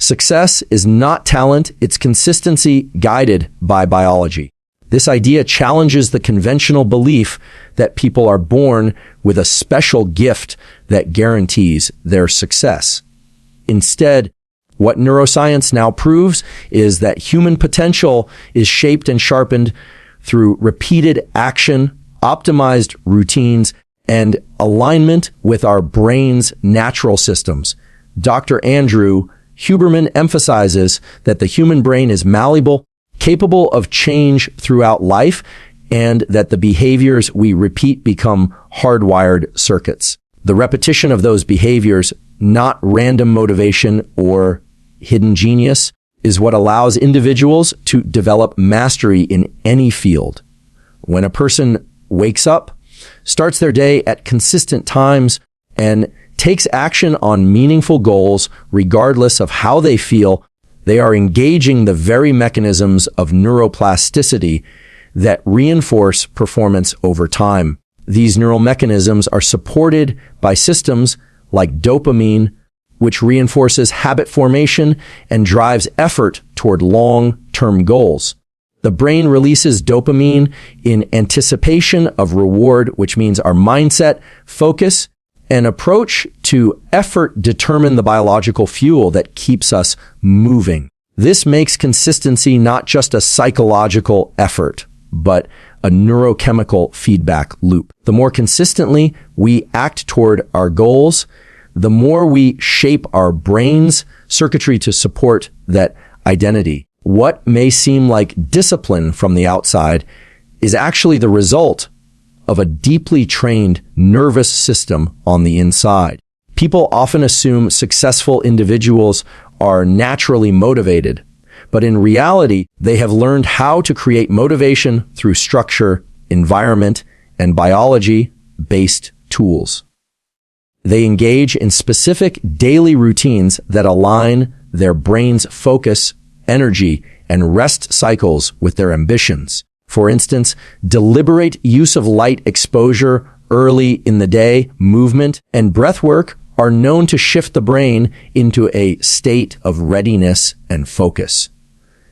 Success is not talent, it's consistency guided by biology. This idea challenges the conventional belief that people are born with a special gift that guarantees their success. Instead, what neuroscience now proves is that human potential is shaped and sharpened through repeated action, optimized routines, and alignment with our brain's natural systems. Dr. Andrew Huberman emphasizes that the human brain is malleable, capable of change throughout life, and that the behaviors we repeat become hardwired circuits. The repetition of those behaviors, not random motivation or hidden genius, is what allows individuals to develop mastery in any field. When a person wakes up, starts their day at consistent times, and takes action on meaningful goals regardless of how they feel, they are engaging the very mechanisms of neuroplasticity that reinforce performance over time. These neural mechanisms are supported by systems like dopamine, which reinforces habit formation and drives effort toward long-term goals. The brain releases dopamine in anticipation of reward, which means our mindset, focus, and approach to effort determine the biological fuel that keeps us moving. This makes consistency not just a psychological effort, but a neurochemical feedback loop. The more consistently we act toward our goals, the more we shape our brain's circuitry to support that identity. What may seem like discipline from the outside is actually the result of a deeply trained nervous system on the inside. People often assume successful individuals are naturally motivated, but in reality, they have learned how to create motivation through structure, environment, and biology-based tools. They engage in specific daily routines that align their brain's focus, energy, and rest cycles with their ambitions. For instance, deliberate use of light exposure early in the day, movement, and breath work are known to shift the brain into a state of readiness and focus.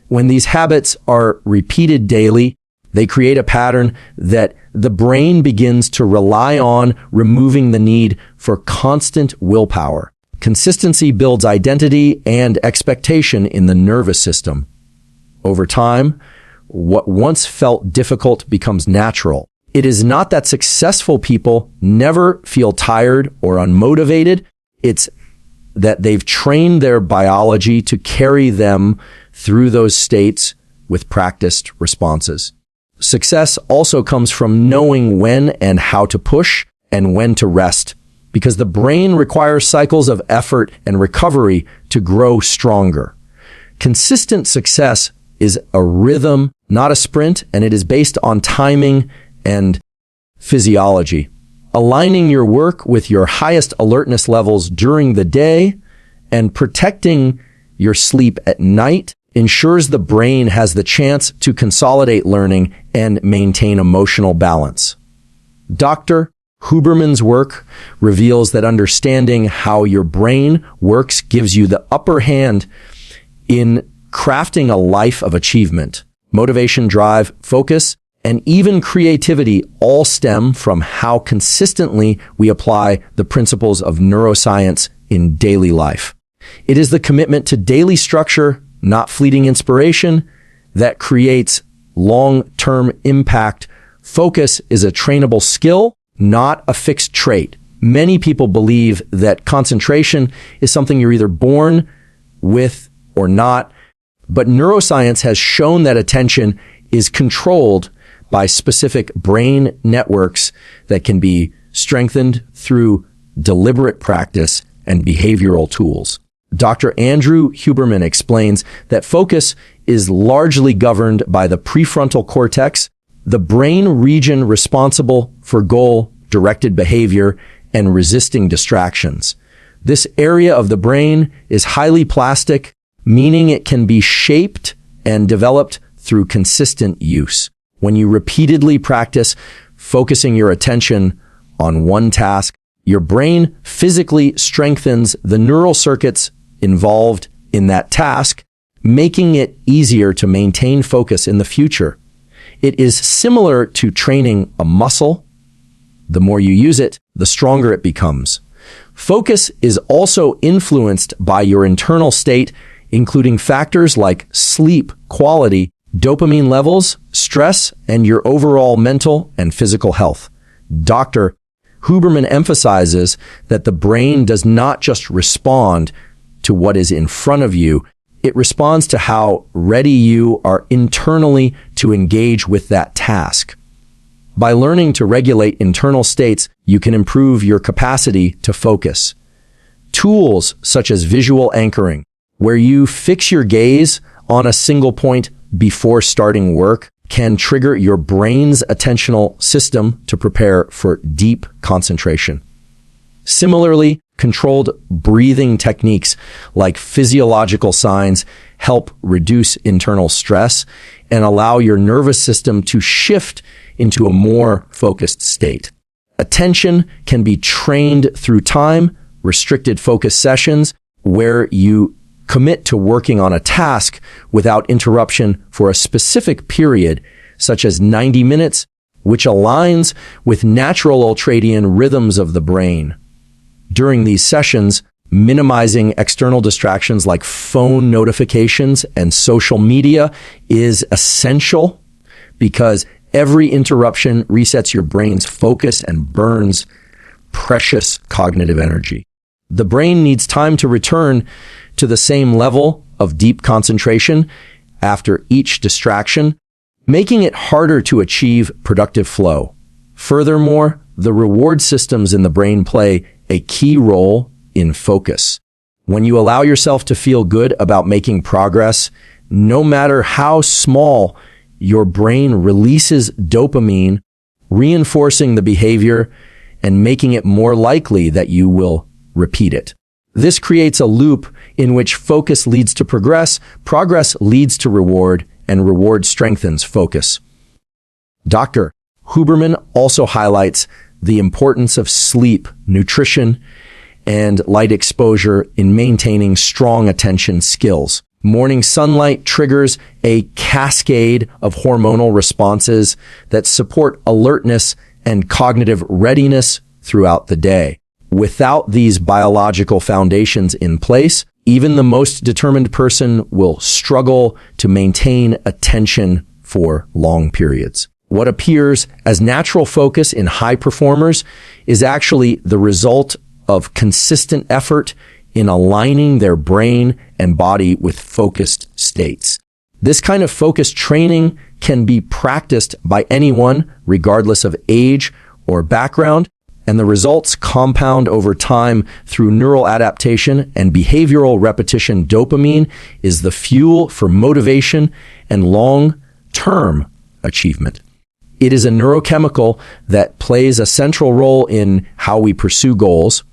When these habits are repeated daily, they create a pattern that the brain begins to rely on, removing the need for constant willpower. Consistency builds identity and expectation in the nervous system. Over time, what once felt difficult becomes natural. It is not that successful people never feel tired or unmotivated. It's that they've trained their biology to carry them through those states with practiced responses. Success also comes from knowing when and how to push and when to rest, because the brain requires cycles of effort and recovery to grow stronger. Consistent success is a rhythm, not a sprint, and it is based on timing and physiology. Aligning your work with your highest alertness levels during the day and protecting your sleep at night ensures the brain has the chance to consolidate learning and maintain emotional balance. Dr. Huberman's work reveals that understanding how your brain works gives you the upper hand in crafting a life of achievement. Motivation, drive, focus, and even creativity all stem from how consistently we apply the principles of neuroscience in daily life. It is the commitment to daily structure, not fleeting inspiration, that creates long-term impact. Focus is a trainable skill, not a fixed trait. Many people believe that concentration is something you're either born with or not, but neuroscience has shown that attention is controlled by specific brain networks that can be strengthened through deliberate practice and behavioral tools. Dr. Andrew Huberman explains that focus is largely governed by the prefrontal cortex, the brain region responsible for goal-directed behavior and resisting distractions. This area of the brain is highly plastic, meaning it can be shaped and developed through consistent use. When you repeatedly practice focusing your attention on one task, your brain physically strengthens the neural circuits involved in that task, making it easier to maintain focus in the future. It is similar to training a muscle. The more you use it, the stronger it becomes. Focus is also influenced by your internal state, including factors like sleep quality, dopamine levels, stress, and your overall mental and physical health. Dr. Huberman emphasizes that the brain does not just respond to what is in front of you, it responds to how ready you are internally to engage with that task. By learning to regulate internal states, you can improve your capacity to focus. Tools such as visual anchoring, where you fix your gaze on a single point before starting work, can trigger your brain's attentional system to prepare for deep concentration. Similarly, controlled breathing techniques like physiological signs help reduce internal stress and allow your nervous system to shift into a more focused state. Attention can be trained through time, restricted focus sessions, where you commit to working on a task without interruption for a specific period, such as 90 minutes, which aligns with natural ultradian rhythms of the brain. During these sessions, minimizing external distractions like phone notifications and social media is essential because every interruption resets your brain's focus and burns precious cognitive energy. The brain needs time to return to the same level of deep concentration after each distraction, making it harder to achieve productive flow. Furthermore, the reward systems in the brain play a key role in focus. When you allow yourself to feel good about making progress, no matter how small, your brain releases dopamine, reinforcing the behavior and making it more likely that you will repeat it. This creates a loop in which focus leads to progress leads to reward, and reward strengthens focus. Dr. Huberman also highlights the importance of sleep, nutrition, and light exposure in maintaining strong attention skills. Morning sunlight triggers a cascade of hormonal responses that support alertness and cognitive readiness throughout the day. Without these biological foundations in place, even the most determined person will struggle to maintain attention for long periods. What appears as natural focus in high performers is actually the result of consistent effort in aligning their brain and body with focused states. This kind of focused training can be practiced by anyone, regardless of age or background, and the results compound over time through neural adaptation and behavioral repetition. Dopamine is the fuel for motivation and long-term achievement. It is a neurochemical that plays a central role in how we pursue goals,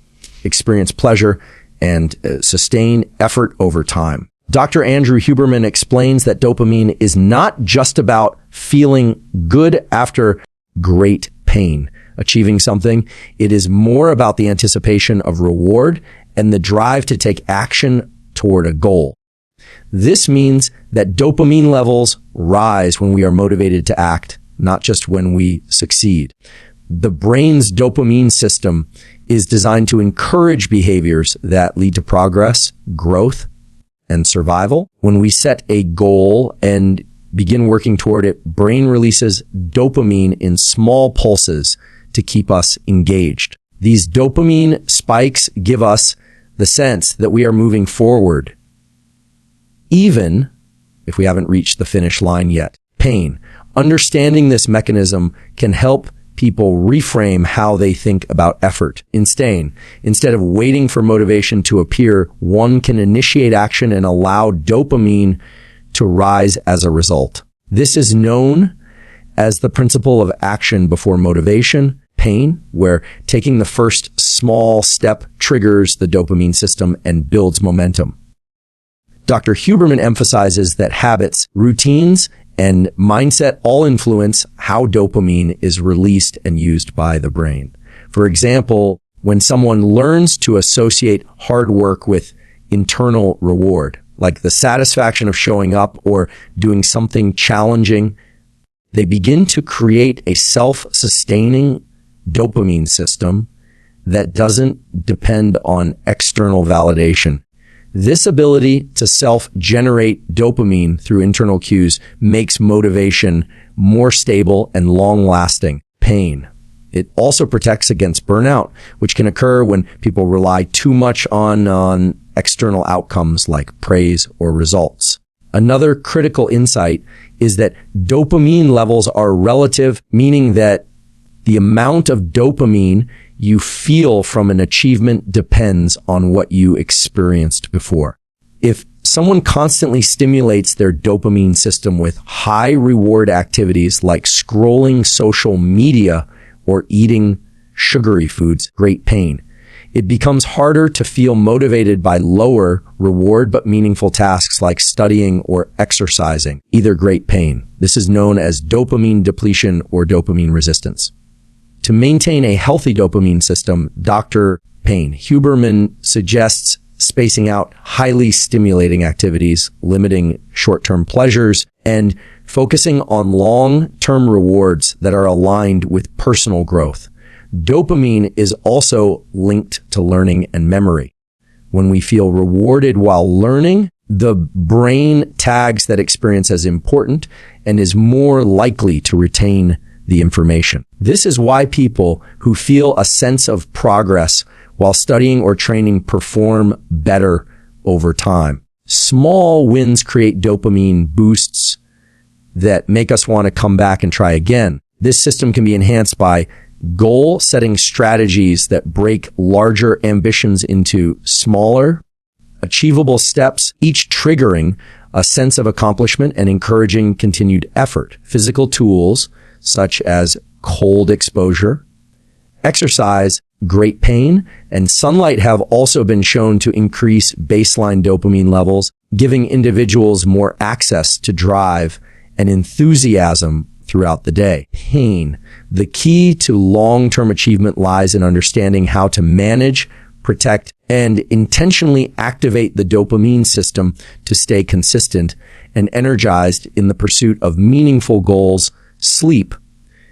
experience pleasure, and sustain effort over time. Dr. Andrew Huberman explains that dopamine is not just about feeling good after great pain, achieving something. It is more about the anticipation of reward and the drive to take action toward a goal. This means that dopamine levels rise when we are motivated to act, not just when we succeed. The brain's dopamine system is designed to encourage behaviors that lead to progress, growth, and survival. When we set a goal and begin working toward it, brain releases dopamine in small pulses to keep us engaged. These dopamine spikes give us the sense that we are moving forward, even if we haven't reached the finish line yet. Pain. Understanding this mechanism can help people reframe how they think about effort. Instead of waiting for motivation to appear, one can initiate action and allow dopamine to rise as a result. This is known as the principle of action before motivation, pain, where taking the first small step triggers the dopamine system and builds momentum. Dr. Huberman emphasizes that habits, routines, and mindset all influence how dopamine is released and used by the brain. For example, when someone learns to associate hard work with internal reward, like the satisfaction of showing up or doing something challenging, they begin to create a self-sustaining dopamine system that doesn't depend on external validation. This ability to self-generate dopamine through internal cues makes motivation more stable and long-lasting. Pain. It also protects against burnout, which can occur when people rely too much on external outcomes like praise or results. Another critical insight is that dopamine levels are relative, meaning that the amount of dopamine you feel from an achievement depends on what you experienced before. If someone constantly stimulates their dopamine system with high reward activities like scrolling social media or eating sugary foods, great pain, it becomes harder to feel motivated by lower reward but meaningful tasks like studying or exercising, either great pain. This is known as dopamine depletion or dopamine resistance. To maintain a healthy dopamine system, Dr. Huberman suggests spacing out highly stimulating activities, limiting short-term pleasures, and focusing on long-term rewards that are aligned with personal growth. Dopamine is also linked to learning and memory. When we feel rewarded while learning, the brain tags that experience as important and is more likely to retain the information. This is why people who feel a sense of progress while studying or training perform better over time. Small wins create dopamine boosts that make us want to come back and try again. This system can be enhanced by goal-setting strategies that break larger ambitions into smaller, achievable steps, each triggering a sense of accomplishment and encouraging continued effort. Physical tools such as cold exposure, exercise, great pain, and sunlight have also been shown to increase baseline dopamine levels, giving individuals more access to drive and enthusiasm throughout the day. Pain. The key to long-term achievement lies in understanding how to manage, protect, and intentionally activate the dopamine system to stay consistent and energized in the pursuit of meaningful goals. Sleep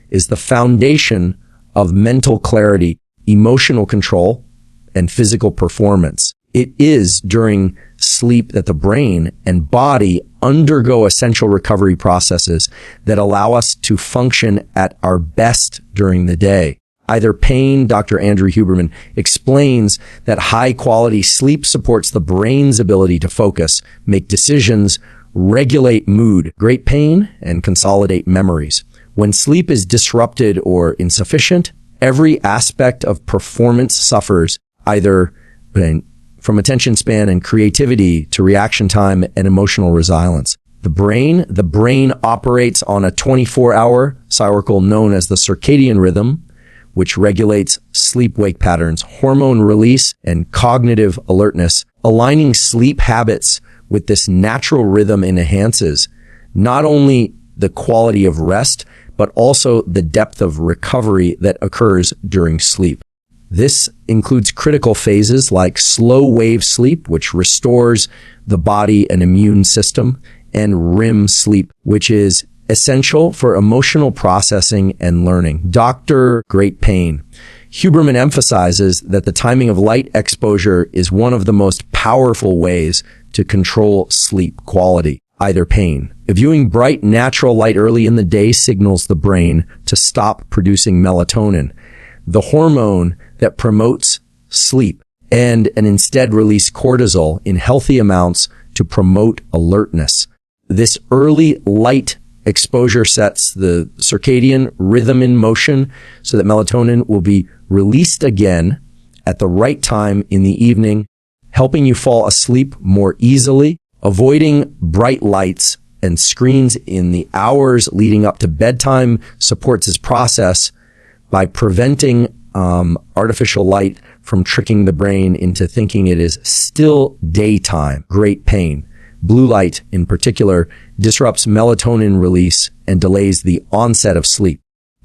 is the foundation of mental clarity, emotional control, and physical performance. It is during sleep that the brain and body undergo essential recovery processes that allow us to function at our best during the day. Either Pain, Dr. Andrew Huberman, explains that high-quality sleep supports the brain's ability to focus, make decisions, regulate mood, great pain, and consolidate memories. When sleep is disrupted or insufficient, every aspect of performance suffers, either from attention span and creativity to reaction time and emotional resilience. The brain operates on a 24-hour cycle known as the circadian rhythm, which regulates sleep-wake patterns, hormone release, and cognitive alertness. Aligning sleep habits with this natural rhythm enhances not only the quality of rest, but also the depth of recovery that occurs during sleep. This includes critical phases like slow wave sleep, which restores the body and immune system, and REM sleep, which is essential for emotional processing and learning. Dr. Great Pain. Huberman emphasizes that the timing of light exposure is one of the most powerful ways to control sleep quality. Either Pain. Viewing bright natural light early in the day signals the brain to stop producing melatonin, the hormone that promotes sleep, and instead release cortisol in healthy amounts to promote alertness. This early light exposure sets the circadian rhythm in motion so that melatonin will be released again at the right time in the evening, helping you fall asleep more easily. Avoiding bright lights and screens in the hours leading up to bedtime supports this process by preventing artificial light from tricking the brain into thinking it is still daytime. Great pain. Blue light, in particular, disrupts melatonin release and delays the onset of sleep.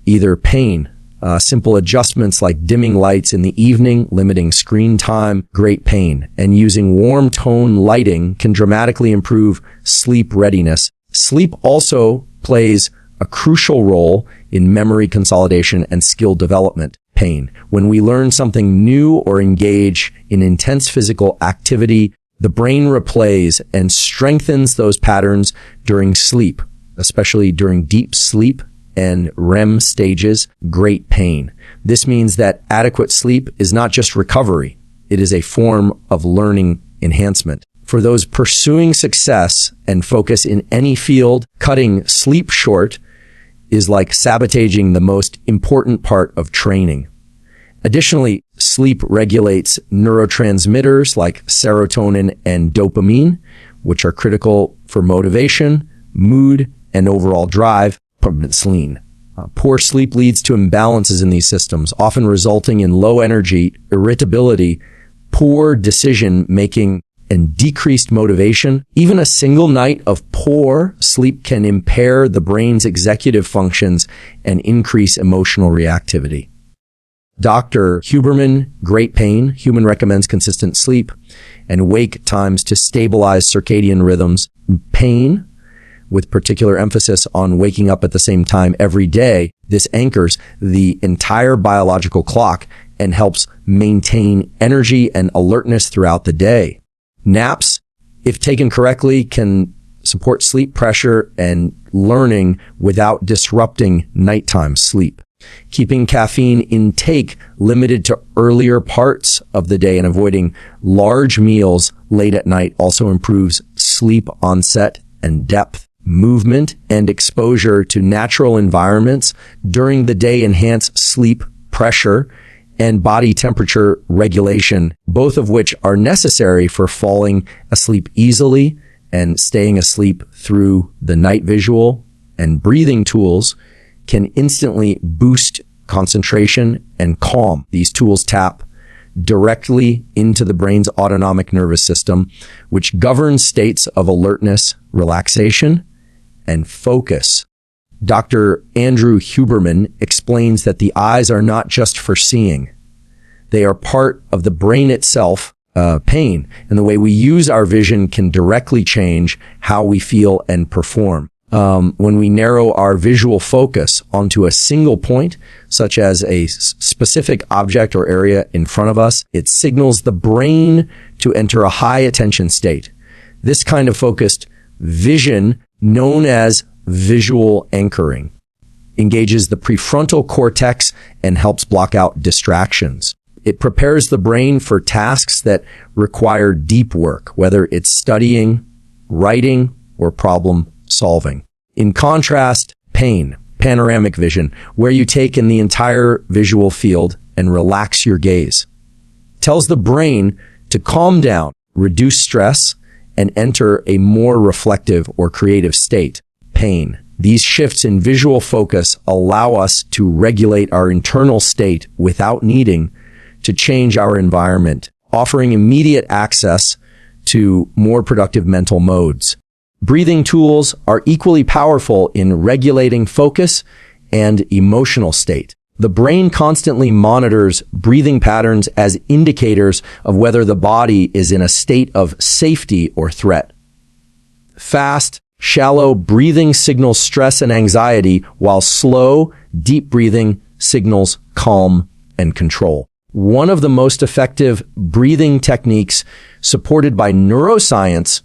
Either Pain. Simple adjustments like dimming lights in the evening, limiting screen time, great pain, and using warm tone lighting can dramatically improve sleep readiness. Sleep also plays a crucial role in memory consolidation and skill development. Pain. When we learn something new or engage in intense physical activity, the brain replays and strengthens those patterns during sleep, especially during deep sleep and REM stages. Great pain. This means that adequate sleep is not just recovery. It is a form of learning enhancement. For those pursuing success and focus in any field, cutting sleep short is like sabotaging the most important part of training. Additionally, sleep regulates neurotransmitters like serotonin and dopamine, which are critical for motivation, mood, and overall drive. Poor sleep leads to imbalances in these systems, often resulting in low energy, irritability, poor decision making, and decreased motivation. Even a single night of poor sleep can impair the brain's executive functions and increase emotional reactivity. Dr. Huberman, great pain. Huberman recommends consistent sleep and wake times to stabilize circadian rhythms. Pain, with particular emphasis on waking up at the same time every day. This anchors the entire biological clock and helps maintain energy and alertness throughout the day. Naps, if taken correctly, can support sleep pressure and learning without disrupting nighttime sleep. Keeping caffeine intake limited to earlier parts of the day and avoiding large meals late at night also improves sleep onset and depth. Movement and exposure to natural environments during the day enhance sleep pressure and body temperature regulation, both of which are necessary for falling asleep easily and staying asleep through the night. Visual and breathing tools can instantly boost concentration and calm. These tools tap directly into the brain's autonomic nervous system, which governs states of alertness, relaxation, and focus. Dr. Andrew Huberman explains that the eyes are not just for seeing. They are part of the brain itself. Pain and the way we use our vision can directly change how we feel and perform. When we narrow our visual focus onto a single point, such as a specific object or area in front of us, it signals the brain to enter a high attention state. This kind of focused vision, known as visual anchoring, engages the prefrontal cortex and helps block out distractions. It prepares the brain for tasks that require deep work, whether it's studying, writing, or problem solving. In contrast, pain, panoramic vision, where you take in the entire visual field and relax your gaze, tells the brain to calm down, reduce stress, and enter a more reflective or creative state. Pain. These shifts in visual focus allow us to regulate our internal state without needing to change our environment, offering immediate access to more productive mental modes. Breathing tools are equally powerful in regulating focus and emotional state. The brain constantly monitors breathing patterns as indicators of whether the body is in a state of safety or threat. Fast, shallow breathing signals stress and anxiety, while slow, deep breathing signals calm and control. One of the most effective breathing techniques supported by neuroscience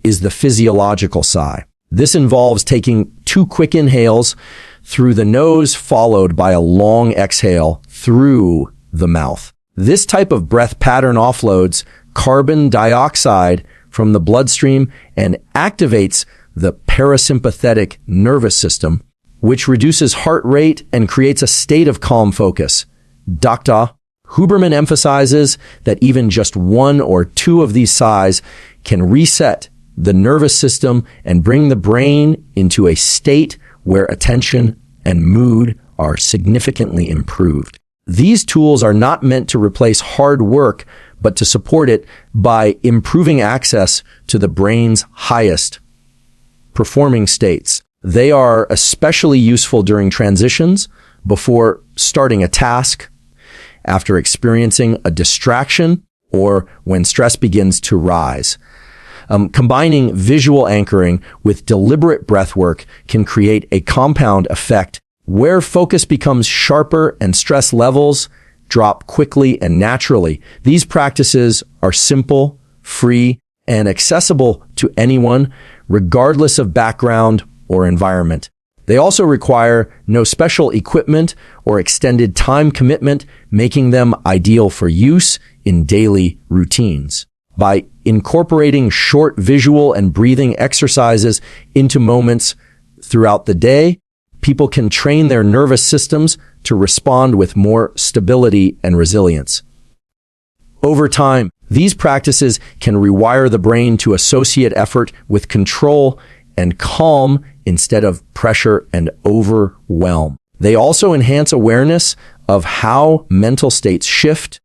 is the physiological sigh. This involves taking 2 quick inhales through the nose, followed by a long exhale through the mouth. This type of breath pattern offloads carbon dioxide from the bloodstream and activates the parasympathetic nervous system, which reduces heart rate and creates a state of calm focus. Dr. Huberman emphasizes that even just 1 or 2 of these sighs can reset the nervous system and bring the brain into a state where attention and mood are significantly improved. These tools are not meant to replace hard work, but to support it by improving access to the brain's highest performing states. They are especially useful during transitions, before starting a task, after experiencing a distraction, or when stress begins to rise. Combining visual anchoring with deliberate breath work can create a compound effect where focus becomes sharper and stress levels drop quickly and naturally. These practices are simple, free, and accessible to anyone, regardless of background or environment. They also require no special equipment or extended time commitment, making them ideal for use in daily routines. By incorporating short visual and breathing exercises into moments throughout the day, people can train their nervous systems to respond with more stability and resilience. Over time, these practices can rewire the brain to associate effort with control and calm instead of pressure and overwhelm. They also enhance awareness of how mental states shift,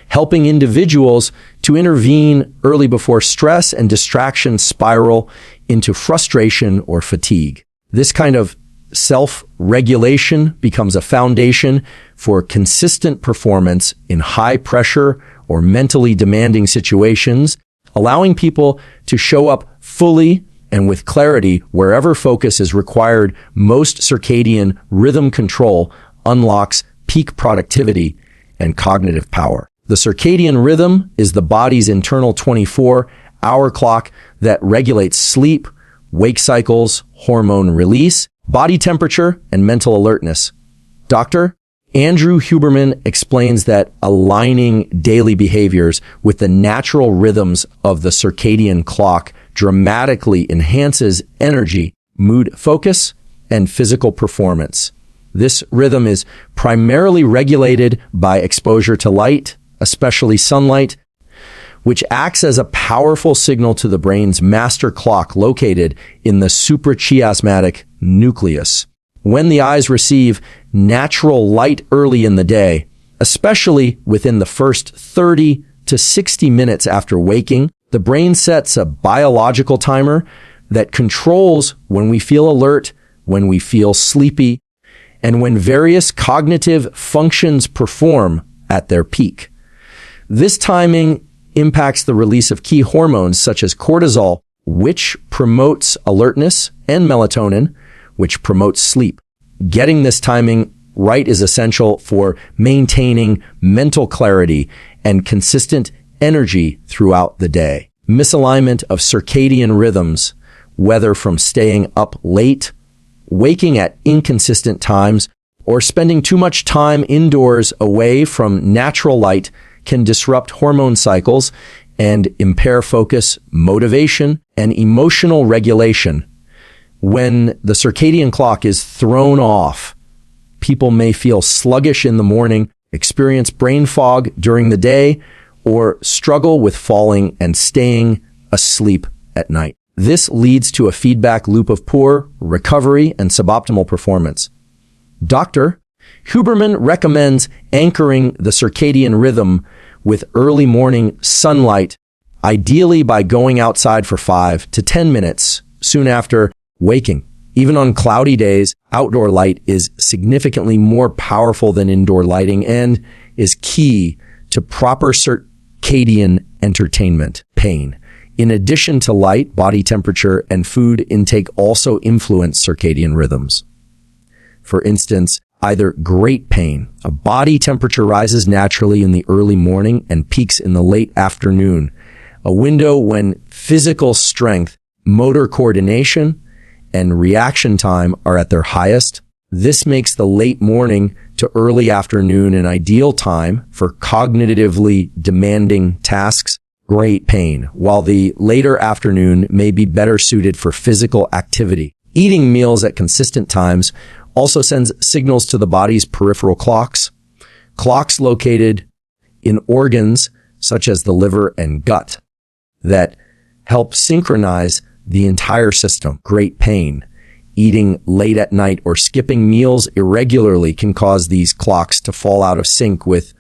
helping individuals to intervene early before stress and distraction spiral into frustration or fatigue. This kind of self-regulation becomes a foundation for consistent performance in high-pressure or mentally demanding situations, allowing people to show up fully and with clarity wherever focus is required. Most circadian rhythm control unlocks peak productivity and cognitive power. The circadian rhythm is the body's internal 24-hour clock that regulates sleep, wake cycles, hormone release, body temperature, and mental alertness. Dr. Andrew Huberman explains that aligning daily behaviors with the natural rhythms of the circadian clock dramatically enhances energy, mood, focus, and physical performance. This rhythm is primarily regulated by exposure to light, especially sunlight, which acts as a powerful signal to the brain's master clock located in the suprachiasmatic nucleus. When the eyes receive natural light early in the day, especially within the first 30 to 60 minutes after waking, the brain sets a biological timer that controls when we feel alert, when we feel sleepy, and when various cognitive functions perform at their peak. This timing impacts the release of key hormones such as cortisol, which promotes alertness, and melatonin, which promotes sleep. Getting this timing right is essential for maintaining mental clarity and consistent energy throughout the day. Misalignment of circadian rhythms, whether from staying up late, waking at inconsistent times, or spending too much time indoors away from natural light, can disrupt hormone cycles and impair focus, motivation, and emotional regulation. When the circadian clock is thrown off, people may feel sluggish in the morning, experience brain fog during the day, or struggle with falling and staying asleep at night. This leads to a feedback loop of poor recovery and suboptimal performance. Dr. Huberman recommends anchoring the circadian rhythm with early morning sunlight, ideally by going outside for 5 to 10 minutes soon after waking. Even on cloudy days, outdoor light is significantly more powerful than indoor lighting and is key to proper circadian entertainment. Pain. In addition to light, body temperature and food intake also influence circadian rhythms. For instance, either great pain, a body temperature rises naturally in the early morning and peaks in the late afternoon, a window when physical strength, motor coordination, and reaction time are at their highest. This makes the late morning to early afternoon an ideal time for cognitively demanding tasks. Great pain, while the later afternoon may be better suited for physical activity. Eating meals at consistent times also sends signals to the body's peripheral clocks located in organs such as the liver and gut that help synchronize the entire system. Great pain. Eating late at night or skipping meals irregularly can cause these clocks to fall out of sync with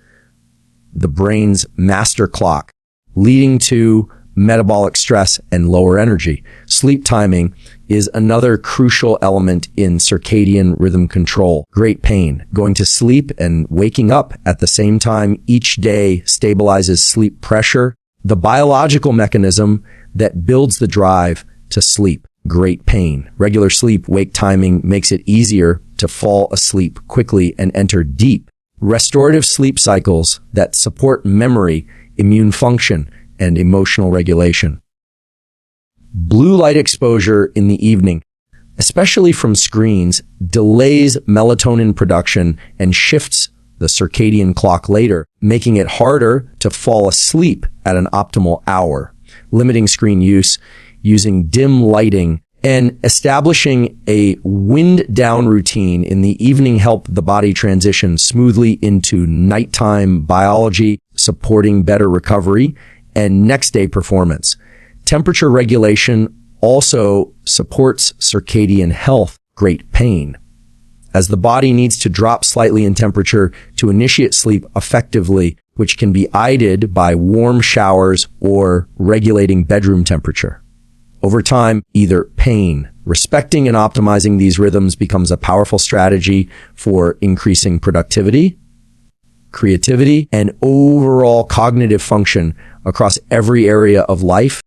the brain's master clock, leading to metabolic stress, and lower energy. Sleep timing is another crucial element in circadian rhythm control. Great pain. Going to sleep and waking up at the same time each day stabilizes sleep pressure, the biological mechanism that builds the drive to sleep. Great pain. Regular sleep-wake timing makes it easier to fall asleep quickly and enter deep, restorative sleep cycles that support memory, immune function, and emotional regulation. Blue light exposure in the evening, especially from screens, delays melatonin production and shifts the circadian clock later, making it harder to fall asleep at an optimal hour. Limiting screen use, using dim lighting, and establishing a wind-down routine in the evening help the body transition smoothly into nighttime biology, supporting better recovery and next-day performance. Temperature regulation also supports circadian health. Great pain, as the body needs to drop slightly in temperature to initiate sleep effectively, which can be aided by warm showers or regulating bedroom temperature. Over time, either pain. Respecting and optimizing these rhythms becomes a powerful strategy for increasing productivity, creativity, and overall cognitive function across every area of life.